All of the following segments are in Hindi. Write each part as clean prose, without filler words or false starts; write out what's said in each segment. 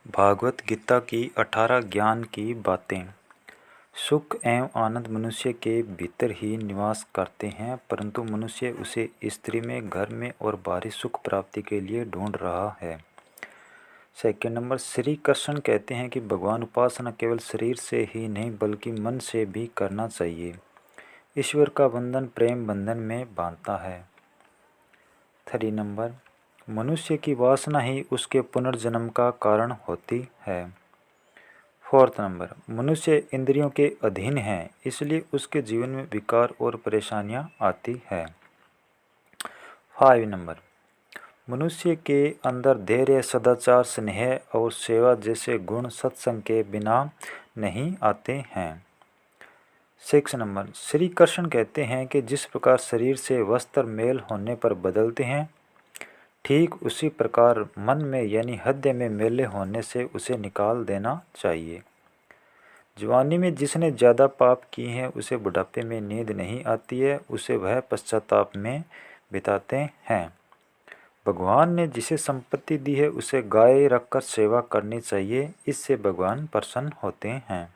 भागवत गीता की 18 ज्ञान की बातें। सुख एवं आनंद मनुष्य के भीतर ही निवास करते हैं, परंतु मनुष्य उसे स्त्री में, घर में और बाहरी सुख प्राप्ति के लिए ढूंढ रहा है। सेकंड नंबर, श्री कृष्ण कहते हैं कि भगवान उपासना केवल शरीर से ही नहीं बल्कि मन से भी करना चाहिए। ईश्वर का बंधन प्रेम बंधन में बांधता है। थर्ड नंबर, मनुष्य की वासना ही उसके पुनर्जन्म का कारण होती है। फोर्थ नंबर, मनुष्य इंद्रियों के अधीन है, इसलिए उसके जीवन में विकार और परेशानियां आती है। 5 नंबर, मनुष्य के अंदर धैर्य, सदाचार, स्नेह और सेवा जैसे गुण सत्संग के बिना नहीं आते हैं। 6 नंबर, श्री कृष्ण कहते हैं कि जिस प्रकार शरीर से वस्त्र मेल होने पर बदलते हैं, ठीक उसी प्रकार मन में यानी हृदय में मेले होने से उसे निकाल देना चाहिए। जवानी में जिसने ज़्यादा पाप किए हैं उसे बुढ़ापे में नींद नहीं आती है, उसे वह पश्चाताप में बिताते हैं। भगवान ने जिसे संपत्ति दी है उसे गाय रखकर सेवा करनी चाहिए, इससे भगवान प्रसन्न होते हैं।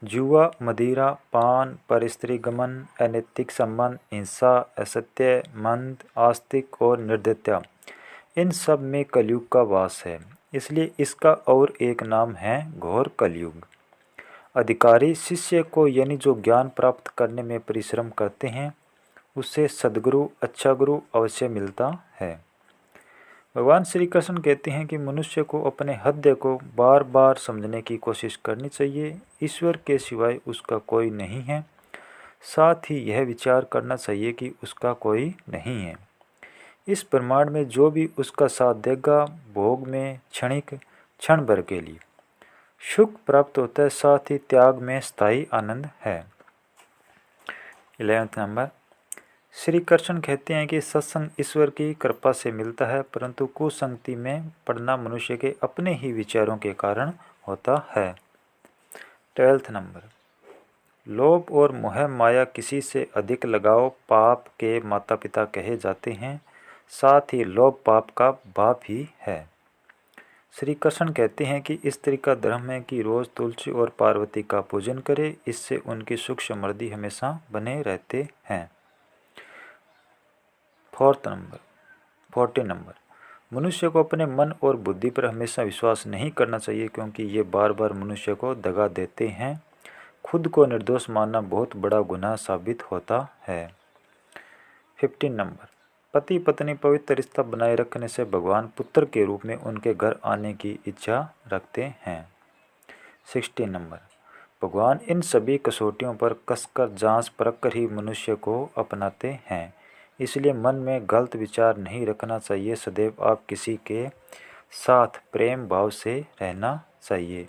जुआ, मदिरा, पान, परस्त्री गमन, अनैतिक संबंध, हिंसा, असत्य, मंद, आस्तिक और निर्दयता, इन सब में कलयुग का वास है, इसलिए इसका और एक नाम है घोर कलयुग। अधिकारी शिष्य को यानी जो ज्ञान प्राप्त करने में परिश्रम करते हैं उससे सद्गुरु, अच्छा गुरु अवश्य मिलता है। भगवान श्री कृष्ण कहते हैं कि मनुष्य को अपने हृदय को बार बार समझने की कोशिश करनी चाहिए। ईश्वर के सिवाय उसका कोई नहीं है, साथ ही यह विचार करना चाहिए कि उसका कोई नहीं है। इस प्रमाण में जो भी उसका साथ देगा, भोग में क्षणिक क्षण भर के लिए सुख प्राप्त होता है, साथ ही त्याग में स्थायी आनंद है। 11 नंबर, श्री कृष्ण कहते हैं कि सत्संग ईश्वर की कृपा से मिलता है, परंतु कुसंगति में पड़ना मनुष्य के अपने ही विचारों के कारण होता है। 12 नंबर, लोभ और मोह माया किसी से अधिक लगाव पाप के माता पिता कहे जाते हैं, साथ ही लोभ पाप का बाप ही है। श्री कृष्ण कहते हैं कि स्त्री का धर्म है कि रोज तुलसी और पार्वती का पूजन करे, इससे उनकी सुख समृद्धि हमेशा बने रहते हैं। 14 नंबर, मनुष्य को अपने मन और बुद्धि पर हमेशा विश्वास नहीं करना चाहिए, क्योंकि ये बार बार मनुष्य को दगा देते हैं। खुद को निर्दोष मानना बहुत बड़ा गुनाह साबित होता है। 15 नंबर, पति पत्नी पवित्र रिश्ता बनाए रखने से भगवान पुत्र के रूप में उनके घर आने की इच्छा रखते हैं। 16 नंबर, भगवान इन सभी कसौटियों पर कसकर जांच परख कर ही मनुष्य को अपनाते हैं, इसलिए मन में गलत विचार नहीं रखना चाहिए। सदैव आप किसी के साथ प्रेम भाव से रहना चाहिए।